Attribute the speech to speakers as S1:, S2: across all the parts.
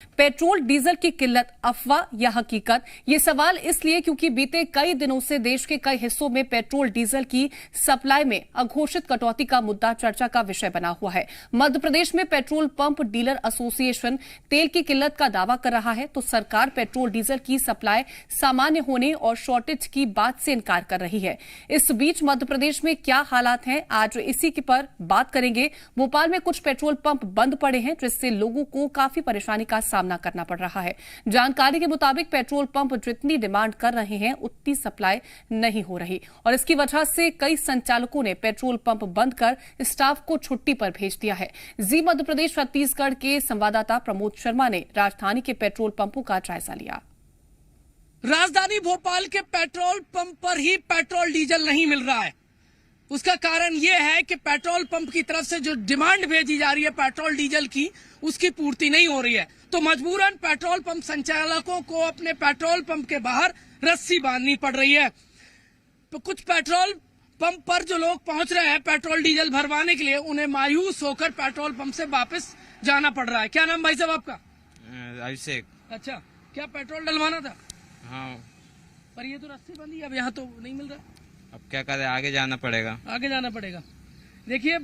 S1: Petrol diesel की किल्लत अफवाह या हकीकत? ये सवाल इसलिए क्योंकि बीते कई दिनों से देश के कई हिस्सों में पेट्रोल डीजल की सप्लाई में अघोषित कटौती का मुद्दा चर्चा का विषय बना हुआ है। मध्य प्रदेश में पेट्रोल पंप डीलर एसोसिएशन तेल की किल्लत का दावा कर रहा है तो सरकार पेट्रोल डीजल की सप्लाई सामान्य होने और शॉर्टेज की बात से इनकार कर रही है। इस बीच मध्य प्रदेश में क्या हालात हैं, आज इसी के पर बात करेंगे। भोपाल में कुछ पेट्रोल पंप बंद पड़े हैं जिससे लोगों को काफी परेशानी का सामना करना पड़ रहा है। जानकारी के मुताबिक पेट्रोल पंप जितनी डिमांड कर रहे हैं उतनी सप्लाई नहीं हो रही और इसकी वजह से कई संचालकों ने पेट्रोल पंप बंद कर स्टाफ को छुट्टी पर भेज दिया है। जी मध्य प्रदेश छत्तीसगढ़ के संवाददाता प्रमोद शर्मा ने राजधानी के पेट्रोल पंपों का जायजा लिया।
S2: राजधानी भोपाल के पेट्रोल पंप पर ही पेट्रोल डीजल नहीं मिल रहा है। उसका कारण यह है कि पेट्रोल पंप की तरफ से जो डिमांड भेजी जा रही है पेट्रोल डीजल की, उसकी पूर्ति नहीं हो रही है। तो मजबूरन पेट्रोल पंप संचालकों को अपने पेट्रोल पंप के बाहर रस्सी बांधनी पड़ रही है। तो कुछ पेट्रोल पंप पर जो लोग पहुंच रहे हैं पेट्रोल डीजल भरवाने के लिए, उन्हें मायूस होकर पेट्रोल पंप से वापस जाना पड़ रहा है। क्या नाम भाई साहब आपका?
S3: अभिषेक।
S2: अच्छा, क्या पेट्रोल डलवाना था?
S3: हाँ,
S2: पर ये तो रस्सी बंदी, अब यहाँ तो नहीं मिल रहा।
S3: अब क्या करें, आगे जाना पड़ेगा।
S2: आगे जाना पड़ेगा। देखिए,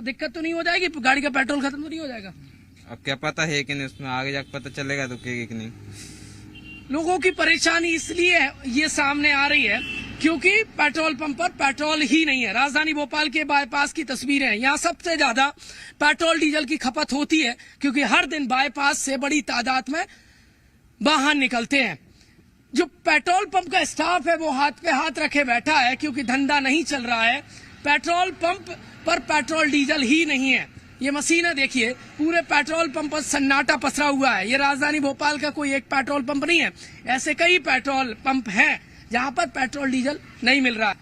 S2: दिक्कत तो नहीं हो जाएगी, गाड़ी का पेट्रोल खत्म तो नहीं हो जाएगा?
S3: अब क्या पता है कि नहीं, उसमें आगे जाकर पता चलेगा तो कि नहीं।
S2: लोगों की परेशानी इसलिए ये सामने आ रही है क्योंकि पेट्रोल पंप पर पेट्रोल ही नहीं है। राजधानी भोपाल के बाईपास की तस्वीरें हैं। यहाँ सबसे ज्यादा पेट्रोल डीजल की खपत होती है क्योंकि हर दिन बाईपास से बड़ी तादाद में वाहन निकलते हैं। जो पेट्रोल पंप का स्टाफ है वो हाथ पे हाथ रखे बैठा है क्योंकि धंधा नहीं चल रहा है। पेट्रोल पंप पर पेट्रोल डीजल ही नहीं है। ये मशीनें देखिए, पूरे पेट्रोल पंप पर सन्नाटा पसरा हुआ है। ये राजधानी भोपाल का कोई एक पेट्रोल पंप नहीं है, ऐसे कई पेट्रोल पंप हैं जहां पर पेट्रोल डीजल नहीं मिल रहा।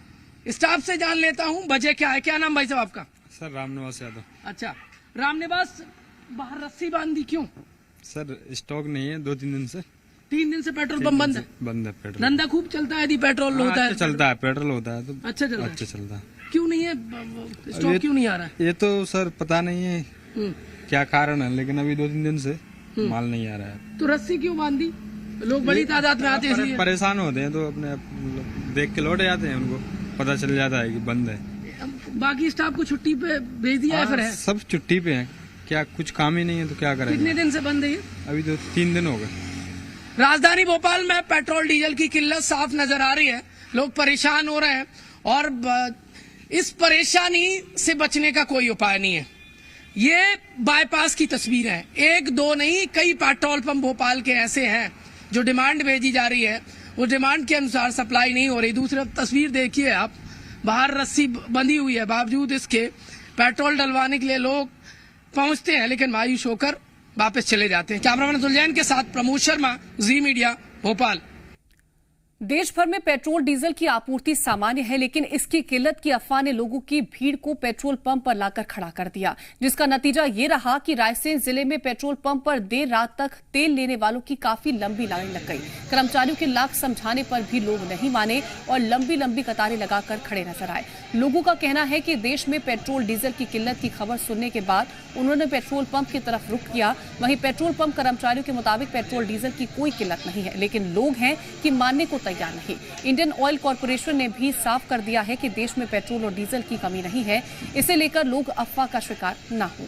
S2: स्टाफ से जान लेता हूं वजह क्या है। क्या नाम भाई साहब आपका?
S4: सर रामनिवास यादव।
S2: अच्छा, रामनिवास, बाहर रस्सी बांधी क्यों?
S4: सर स्टॉक नहीं है, 2-3 दिन से।
S2: 3 दिन से पेट्रोल पंप बंद है?
S4: बंद है पेट्रोल।
S2: धंधा खूब चलता है यदि पेट्रोल होता है?
S4: चलता है, पेट्रोल होता है तो
S2: अच्छा चलता है।
S4: अच्छा चलता है।
S2: क्यों नहीं है स्टॉक, क्यों नहीं आ रहा है?
S4: ये तो सर पता नहीं है क्या कारण है, लेकिन अभी 2-3 दिन से माल नहीं आ रहा है।
S2: तो रस्सी क्यों बांधी? लोग बड़ी तादाद में आते हैं,
S4: परेशान होते हैं तो अपने देख के लौट जाते हैं, उनको पता चल जाता है कि बंद है।
S2: बाकी स्टाफ को छुट्टी पे भेज दिया है फिर है?
S4: सब छुट्टी पे है, क्या कुछ काम ही नहीं है तो क्या करेंगे।
S2: कितने दिन से बंद है ये?
S4: अभी तो 3 दिन हो गए।
S2: राजधानी भोपाल में पेट्रोल डीजल की किल्लत साफ नजर आ रही है। लोग परेशान हो रहे हैं और इस परेशानी से बचने का कोई उपाय नहीं है। ये बाईपास की तस्वीर है, 1-2 नहीं, कई पेट्रोल पंप भोपाल के ऐसे हैं जो डिमांड भेजी जा रही है वो डिमांड के अनुसार सप्लाई नहीं हो रही। दूसरी तस्वीर देखिए आप, बाहर रस्सी बंधी हुई है, बावजूद इसके पेट्रोल डलवाने के लिए लोग पहुंचते हैं लेकिन मायूस होकर वापस चले जाते हैं। कैमरामैन सुलझैन के साथ प्रमोद शर्मा, जी मीडिया, भोपाल।
S1: देश भर में पेट्रोल डीजल की आपूर्ति सामान्य है, लेकिन इसकी किल्लत की अफवाह ने लोगों की भीड़ को पेट्रोल पंप पर लाकर खड़ा कर दिया, जिसका नतीजा ये रहा कि रायसेन जिले में पेट्रोल पंप पर देर रात तक तेल लेने वालों की काफी लंबी लाइन लग गई। कर्मचारियों के लाख समझाने पर भी लोग नहीं माने और लंबी लंबी कतारें लगाकर खड़े नजर आए। लोगों का कहना है कि देश में पेट्रोल डीजल की किल्लत की खबर सुनने के बाद उन्होंने पेट्रोल पंप की तरफ रुख किया। वहीं पेट्रोल पंप कर्मचारियों के मुताबिक पेट्रोल डीजल की कोई किल्लत नहीं है, लेकिन लोग हैं कि मानने को तैयार नहीं। इंडियन ऑयल कॉरपोरेशन ने भी साफ कर दिया है कि देश में पेट्रोल और डीजल की कमी नहीं है। इसे लेकर लोग अफवाह का शिकार न हो।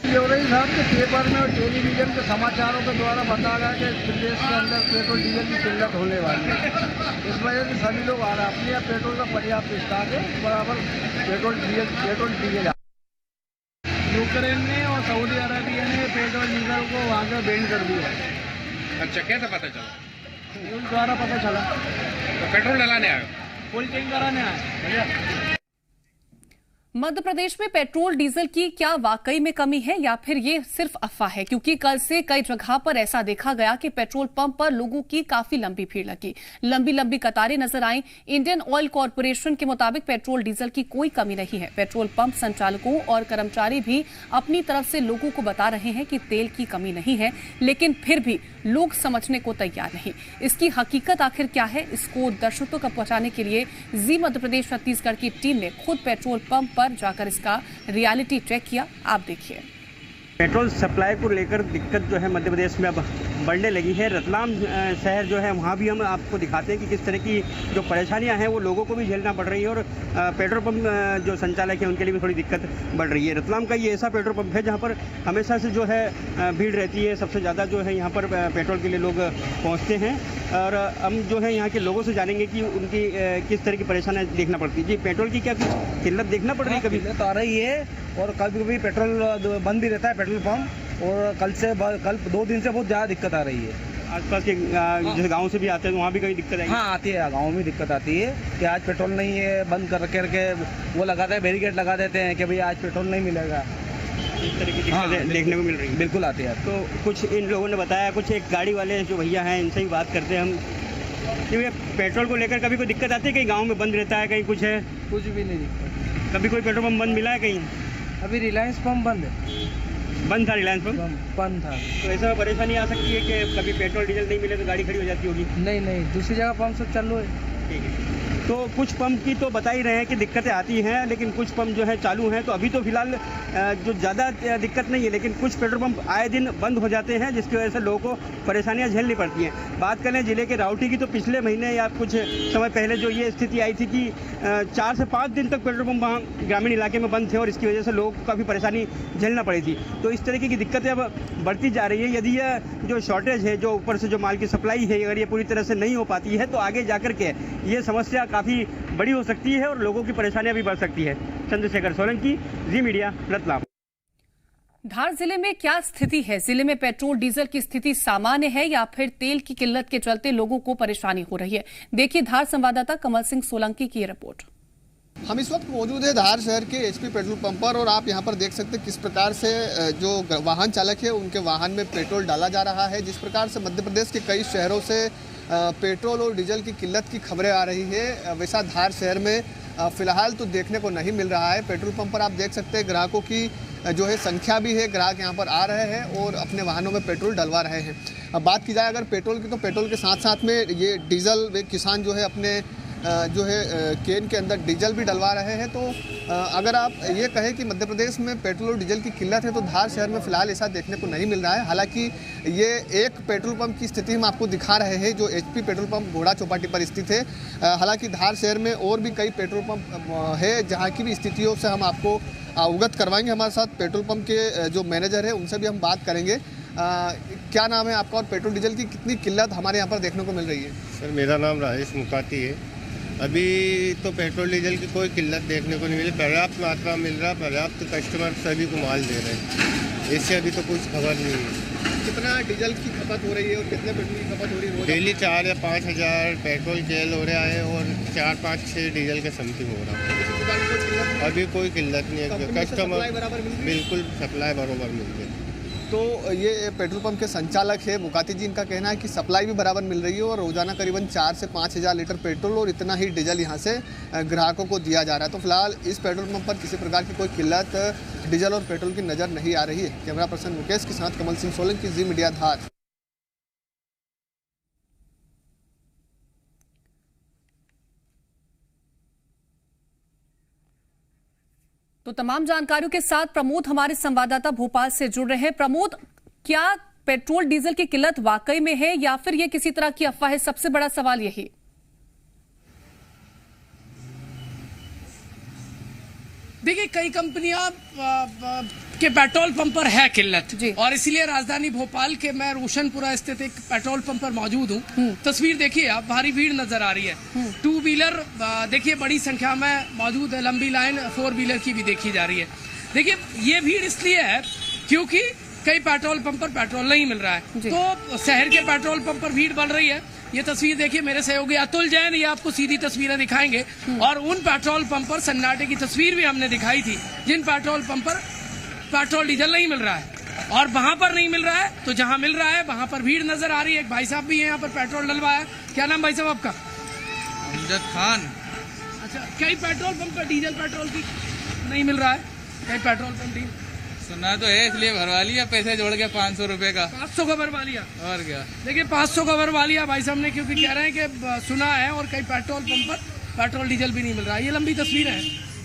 S5: साहब के पेपर में और टेलीविजन के समाचारों के द्वारा बताया गया कि प्रदेश के अंदर पेट्रोल डीजल की किल्लत होने वाली है। इस वजह से सभी लोग आ रहे हैं। अपने यहाँ पेट्रोल का पर्याप्त स्टॉक है, बराबर पेट्रोल डीजल। यूक्रेन ने और सऊदी अरबिया ने पेट्रोल डीजल को वहाँ से बैन कर दिया।
S6: अच्छा, कैसे पता चला?
S5: न्यूज द्वारा पता चला।
S6: तो पेट्रोल डलाने आए,
S5: फुल टैंक कराने आए।
S1: मध्य प्रदेश में पेट्रोल डीजल की क्या वाकई में कमी है या फिर ये सिर्फ अफवाह है? क्योंकि कल से कई जगह पर ऐसा देखा गया कि पेट्रोल पंप पर लोगों की काफी लंबी भीड़ लगी, लंबी लंबी कतारें नजर आई। इंडियन ऑयल कॉरपोरेशन के मुताबिक पेट्रोल डीजल की कोई कमी नहीं है। पेट्रोल पंप संचालकों और कर्मचारी भी अपनी तरफ से लोगों को बता रहे हैं कि तेल की कमी नहीं है, लेकिन फिर भी लोग समझने को तैयार नहीं। इसकी हकीकत आखिर क्या है, इसको दर्शकों तक पहुंचाने के लिए जी मध्य प्रदेश छत्तीसगढ़ की टीम ने खुद पेट्रोल पंप पर जाकर इसका रियलिटी चेक किया। आप देखिए।
S7: पेट्रोल सप्लाई को लेकर दिक्कत जो है मध्य प्रदेश में अब बढ़ने लगी है। रतलाम शहर जो है वहाँ भी हम आपको दिखाते हैं कि किस तरह की जो परेशानियाँ हैं वो लोगों को भी झेलना पड़ रही है और पेट्रोल पंप जो संचालक हैं उनके लिए भी थोड़ी दिक्कत बढ़ रही है। रतलाम का ये ऐसा पेट्रोल पंप है जहाँ पर हमेशा से जो है भीड़ रहती है, सबसे ज़्यादा जो है यहाँ पर पेट्रोल के लिए लोग पहुँचते हैं और हम जो है यहाँ के लोगों से जानेंगे कि उनकी किस तरह की परेशानियाँ देखना पड़ती है। जी, पेट्रोल की क्या कुछ किल्लत देखना पड़ रही है? कभी
S5: तो आ रही है और कभी कभी पेट्रोल बंद भी रहता है पेट्रोल पंप, और कल 2 दिन से बहुत ज़्यादा दिक्कत आ रही है।
S7: आसपास के जैसे गाँव से भी आते हैं तो वहाँ भी कहीं दिक्कत आई?
S5: हाँ, आती है, गाँव में दिक्कत आती है कि आज पेट्रोल नहीं है, बंद करके वो लगाते हैं, बैरिकेड लगा देते हैं कि भाई आज पेट्रोल नहीं मिलेगा।
S7: इस तरह की दिक्कतें देखने को मिल रही है।
S5: बिल्कुल आती है।
S7: तो कुछ इन लोगों ने बताया, कुछ एक गाड़ी वाले जो भैया हैं इनसे ही बात करते हैं हम। क्योंकि पेट्रोल को लेकर कभी कोई दिक्कत आती है? कहीं गाँव में बंद रहता है, कहीं कुछ है?
S5: कुछ भी नहीं दिक्कत।
S7: कभी कोई पेट्रोल पंप बंद मिला है कहीं?
S5: अभी रिलायंस पंप बंद है।
S7: बंद था रिलायंस पंप?
S5: बंद था।
S7: तो ऐसा परेशानी आ सकती है कि कभी पेट्रोल डीजल नहीं मिले तो गाड़ी खड़ी हो जाती होगी?
S5: नहीं, दूसरी जगह पंप सब चालू है।
S7: ठीक है। तो कुछ पंप की तो बता ही रहे हैं कि दिक्कतें आती हैं, लेकिन कुछ पंप जो है चालू हैं। तो अभी तो फिलहाल जो ज़्यादा दिक्कत नहीं है, लेकिन कुछ पेट्रोल पंप आए दिन बंद हो जाते हैं जिसकी वजह से लोगों को परेशानियां झेलनी पड़ती हैं। बात करें जिले के रावटी की तो पिछले महीने या कुछ समय पहले जो ये स्थिति आई थी कि 4 से 5 दिन तक पेट्रोल पंप वहाँ ग्रामीण इलाके में बंद थे और इसकी वजह से लोगों को काफ़ी परेशानी झेलना पड़ी थी। तो इस तरीके की दिक्कतें अब बढ़ती जा रही है। यदि यह जो शॉर्टेज है, जो ऊपर से जो माल की सप्लाई है, अगर ये पूरी तरह से नहीं हो पाती है तो आगे जाकर के ये समस्या काफ़ी बड़ी हो सकती है और लोगों की परेशानियां भी बढ़ सकती है। चंद्रशेखर सोलंकी, जी मीडिया, रतलाम।
S1: धार जिले में क्या स्थिति है? जिले में पेट्रोल डीजल की स्थिति सामान्य है या फिर तेल की किल्लत के चलते लोगों को परेशानी हो रही है? देखिए धार संवाददाता कमल सिंह सोलंकी की रिपोर्ट।
S8: हम इस वक्त मौजूद है धार शहर के एचपी पेट्रोल पंप पर और आप यहां पर देख सकते हैं किस प्रकार से जो वाहन चालक है उनके वाहन में पेट्रोल डाला जा रहा है। जिस प्रकार से मध्य प्रदेश के कई शहरों से पेट्रोल और डीजल की किल्लत की खबरें आ रही है, वैसा धार शहर में फिलहाल तो देखने को नहीं मिल रहा है। पेट्रोल पंप पर आप देख सकते हैं ग्राहकों की जो है संख्या भी है, ग्राहक यहाँ पर आ रहे हैं और अपने वाहनों में पेट्रोल डलवा रहे हैं। अब बात की जाए अगर पेट्रोल की, तो पेट्रोल के साथ साथ में ये डीजल वे किसान जो है अपने जो है केन के अंदर डीजल भी डलवा रहे हैं। तो अगर आप ये कहें कि मध्य प्रदेश में पेट्रोल और डीजल की किल्लत है तो धार शहर में फिलहाल ऐसा देखने को नहीं मिल रहा है। हालांकि ये एक पेट्रोल पंप की स्थिति हम आपको दिखा रहे हैं जो एचपी पेट्रोल पंप घोड़ा चौपाटी पर स्थित है। हालांकि धार शहर में और भी कई पेट्रोल पंप है जहाँ की भी स्थितियों से हम आपको अवगत करवाएंगे। हमारे साथ पेट्रोल पंप के जो मैनेजर है उनसे भी हम बात करेंगे। क्या नाम है आपका और पेट्रोल डीजल की कितनी किल्लत हमारे यहाँ पर देखने को मिल रही है?
S9: सर मेरा नाम राजेश मुकाती है। अभी तो पेट्रोल डीजल की कोई किल्लत देखने को नहीं मिली, पर्याप्त मात्रा मिल रहा, पर्याप्त कस्टमर सभी को माल दे रहे हैं। इससे अभी तो कुछ खबर नहीं है।
S8: कितना डीजल की खपत हो रही है और कितने पेट्रोल की खपत हो रही है?
S9: डेली 4 या 5 हज़ार पेट्रोल तेल हो रहा है और 4, 5, 6 डीजल के समथिंग हो रहा है। अभी कोई किल्लत नहीं है, कस्टमर बिल्कुल सप्लाई बराबर मिल रही है।
S8: तो ये पेट्रोल पंप के संचालक है मुकाती जी, इनका कहना है कि सप्लाई भी बराबर मिल रही है और रोजाना करीबन 4 से 5 हज़ार लीटर पेट्रोल और इतना ही डीजल यहाँ से ग्राहकों को दिया जा रहा है। तो फिलहाल इस पेट्रोल पंप पर किसी प्रकार की कोई किल्लत डीजल और पेट्रोल की नज़र नहीं आ रही है। कैमरा पर्सन मुकेश के साथ कमल सिंह सोलंकी, जी मीडिया, धार।
S1: तो तमाम जानकारियों के साथ प्रमोद हमारे संवाददाता भोपाल से जुड़ रहे हैं। प्रमोद, क्या पेट्रोल डीजल की किल्लत वाकई में है या फिर यह किसी तरह की अफवाह है? सबसे बड़ा सवाल यही।
S2: देखिए, कई कंपनियां के पेट्रोल पंप पर है किल्लत और इसीलिए राजधानी भोपाल के मैं रोशनपुरा स्थित एक पेट्रोल पंप पर मौजूद हूँ। तस्वीर देखिए आप, भारी भीड़ नजर आ रही है। 2 व्हीलर देखिए बड़ी संख्या में मौजूद है, लंबी लाइन 4 व्हीलर की भी देखी जा रही है। देखिए ये भीड़ इसलिए है क्योंकि कई पेट्रोल पंप पर पेट्रोल नहीं मिल रहा है, तो शहर के पेट्रोल पंप पर भीड़ बढ़ रही है। ये तस्वीर देखिए, मेरे सहयोगी अतुल जैन ये आपको सीधी तस्वीरें दिखाएंगे और उन पेट्रोल पंप पर सन्नाटे की तस्वीर भी हमने दिखाई थी जिन पेट्रोल पंप पर पेट्रोल डीजल नहीं मिल रहा है। और वहां पर नहीं मिल रहा है तो जहां मिल रहा है वहां पर भीड़ नजर आ रही है। एक भाई साहब भी है यहाँ पर पेट्रोल डलवाया। क्या नाम भाई साहब आपका?
S3: अमजद खान।
S2: अच्छा, कई पेट्रोल पंप पर डीजल पेट्रोल की नहीं मिल रहा है, कई पेट्रोल पंप डीजल
S3: सुना तो है इसलिए भरवा लिया, पैसे जोड़ के 500 रुपए का।
S2: 500 का भरवा लिया
S3: और क्या? देखिए
S2: 500 का भरवा लिया भाई साहब ने, क्योंकि कह रहे हैं कि सुना है और कई पेट्रोल पंप पर पेट्रोल डीजल भी नहीं मिल रहा है। ये लंबी तस्वीर है,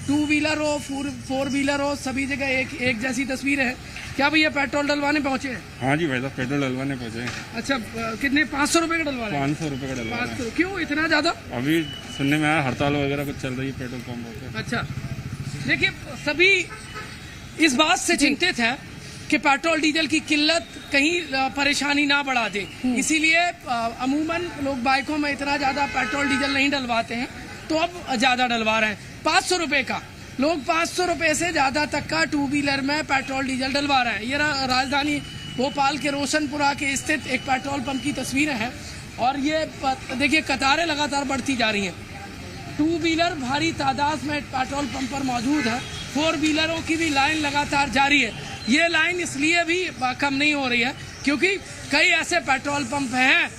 S2: 2 व्हीलर हो 4 व्हीलर हो सभी जगह एक जैसी तस्वीर है। क्या भैया पेट्रोल डलवाने पहुंचे हैं?
S4: हाँ जी भाई साहब, पेट्रोल डलवाने पहुंचे हैं।
S2: अच्छा, कितने 500 रुपए का डलवा रहे हैं?
S4: 500 रुपए का डलवा रहे हैं।
S2: 500 क्यों इतना ज्यादा?
S4: अभी सुनने में आया हड़ताल वगैरह कुछ चल रही है पेट्रोल पंपों पे।
S2: अच्छा, देखिए सभी इस बात से चिंतित है कि पेट्रोल डीजल की किल्लत कहीं परेशानी ना बढ़ा दे, इसीलिए अमूमन लोग बाइकों में इतना ज्यादा पेट्रोल डीजल नहीं डलवाते हैं, तो अब ज्यादा डलवा रहे हैं। 500 रुपए का लोग 500 रुपए से ज्यादा तक का टू व्हीलर में पेट्रोल डीजल डलवा रहे हैं। ये राजधानी भोपाल के रोशनपुरा के स्थित एक पेट्रोल पंप की तस्वीरें हैं और ये देखिए कतारें लगातार बढ़ती जा रही हैं। टू व्हीलर भारी तादाद में पेट्रोल पंप पर मौजूद है, 4 व्हीलरों की भी लाइन लगातार जारी है। ये लाइन इसलिए भी कम नहीं हो रही है क्योंकि कई ऐसे पेट्रोल पंप हैं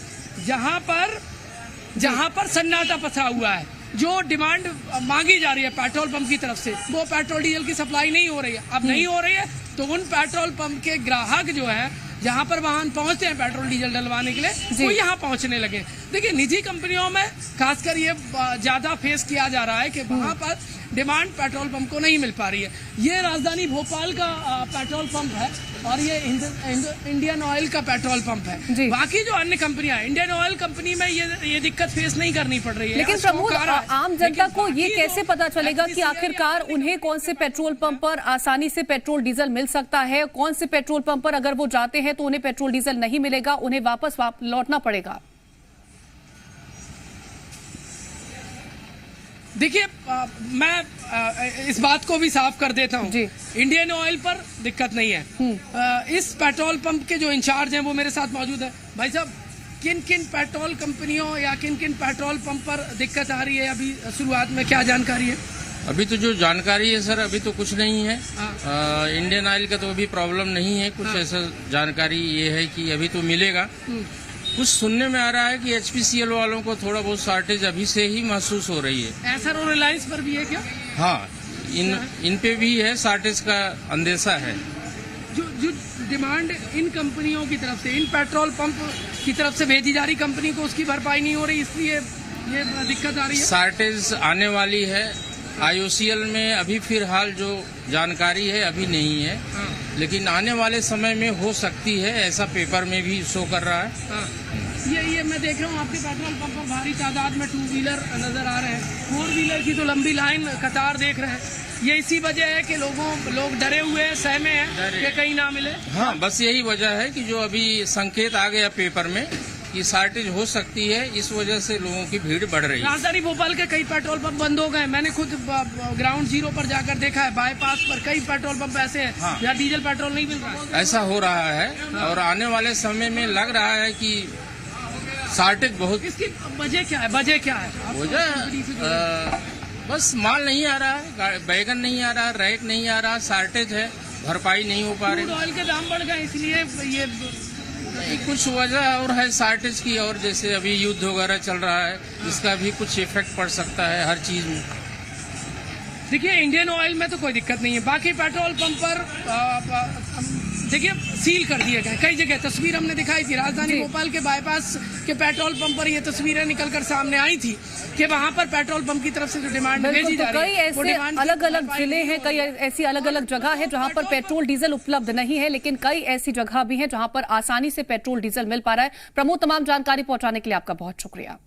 S2: जहां पर सन्नाटा पसा हुआ है। जो डिमांड मांगी जा रही है पेट्रोल पंप की तरफ से, वो पेट्रोल डीजल की सप्लाई नहीं हो रही है। अब नहीं हो रही है तो उन पेट्रोल पंप के ग्राहक जो है, जहां पर वाहन पहुंचते हैं पेट्रोल डीजल डलवाने के लिए, वो यहाँ पहुंचने लगे। देखिए निजी कंपनियों में खासकर ये ज्यादा फेस किया जा रहा है कि वहां पर डिमांड पेट्रोल पंप को नहीं मिल पा रही है। ये राजधानी भोपाल का पेट्रोल पंप है और ये इंडियन ऑयल का पेट्रोल पंप है। बाकी जो अन्य कंपनियां, इंडियन ऑयल कंपनी में ये दिक्कत फेस नहीं करनी पड़ रही है।
S1: लेकिन प्रमोद, आम जनता को ये कैसे पता चलेगा कि आखिरकार उन्हें कौन से पेट्रोल पंप पर आसानी से पेट्रोल डीजल मिल सकता है, कौन से पेट्रोल पंप पर अगर वो जाते हैं तो उन्हें पेट्रोल डीजल नहीं मिलेगा, उन्हें वापस लौटना पड़ेगा?
S2: देखिए मैं इस बात को भी साफ कर देता हूँ, इंडियन ऑयल पर दिक्कत नहीं है। इस पेट्रोल पंप के जो इंचार्ज हैं वो मेरे साथ मौजूद है। भाई साहब, किन किन पेट्रोल कंपनियों या किन किन पेट्रोल पंप पर दिक्कत आ रही है, अभी शुरुआत में क्या जानकारी है?
S10: अभी तो जो जानकारी है सर, अभी तो कुछ नहीं है। इंडियन ऑयल का तो अभी प्रॉब्लम नहीं है कुछ। ऐसा जानकारी ये है कि अभी तो मिलेगा। कुछ सुनने में आ रहा है कि HPCL वालों को थोड़ा बहुत शॉर्टेज अभी से ही महसूस हो रही है।
S2: ऐसा और रिलायंस पर भी है क्या?
S10: हाँ, इन पे भी है, शॉर्टेज का अंदेशा है।
S2: जो डिमांड इन कंपनियों की तरफ से, इन पेट्रोल पंप की तरफ से भेजी जा रही कंपनी को, उसकी भरपाई नहीं हो रही, इसलिए ये दिक्कत आ रही है।
S10: शॉर्टेज आने वाली है। IOCL में अभी फिलहाल जो जानकारी है अभी नहीं है, लेकिन आने वाले समय में हो सकती है, ऐसा पेपर में भी शो कर रहा है।
S2: ये मैं देख रहा हूँ आपके पेट्रोल पंप पर भारी तादाद में टू व्हीलर नजर आ रहे हैं, 4 व्हीलर की तो लंबी लाइन कतार देख रहे हैं। ये इसी वजह है कि लोग डरे हुए हैं, सहमे हैं कि कहीं ना मिले।
S10: हाँ, बस यही वजह है कि जो अभी संकेत आ गया पेपर में कि शॉर्टेज हो सकती है, इस वजह से लोगों की भीड़ बढ़ रही है।
S2: राजधानी भोपाल के कई पेट्रोल पंप बंद हो गए। मैंने खुद ग्राउंड जीरो पर जाकर देखा है, बाईपास पर कई पेट्रोल पंप ऐसे हैं जहाँ डीजल पेट्रोल नहीं मिल रहा है।
S10: ऐसा हो रहा है और आने वाले समय में लग रहा है कि शॉर्टेज बहुत।
S2: इसकी वजह क्या है?
S10: वजह बस माल नहीं आ रहा है, बैगन नहीं आ रहा, रैक नहीं आ रहा, शॉर्टेज है, भरपाई नहीं हो पा रही।
S2: ऑयल के दाम बढ़ गए इसलिए ये
S10: कुछ वजह और है शॉर्टेज की, और जैसे अभी युद्ध वगैरह चल रहा है, इसका भी कुछ इफेक्ट पड़ सकता है हर चीज में।
S2: देखिए इंडियन ऑयल में तो कोई दिक्कत नहीं है, बाकी पेट्रोल पंप पर देखिए सील कर दिए गए कई जगह। तस्वीर हमने दिखाई थी राजधानी भोपाल के बाईपास के पेट्रोल पंप पर, ये तस्वीरें निकलकर सामने आई थी कि वहां पर पेट्रोल पंप की तरफ से जो डिमांड भेजी जा रही है,
S1: कई ऐसे अलग अलग जिले हैं, कई ऐसी अलग अलग जगह है जहां पर पेट्रोल डीजल उपलब्ध नहीं है, लेकिन कई ऐसी जगह भी हैं जहां पर आसानी से पेट्रोल डीजल मिल पा रहा है। प्रमोद, तमाम जानकारी पहुंचाने के लिए आपका बहुत शुक्रिया।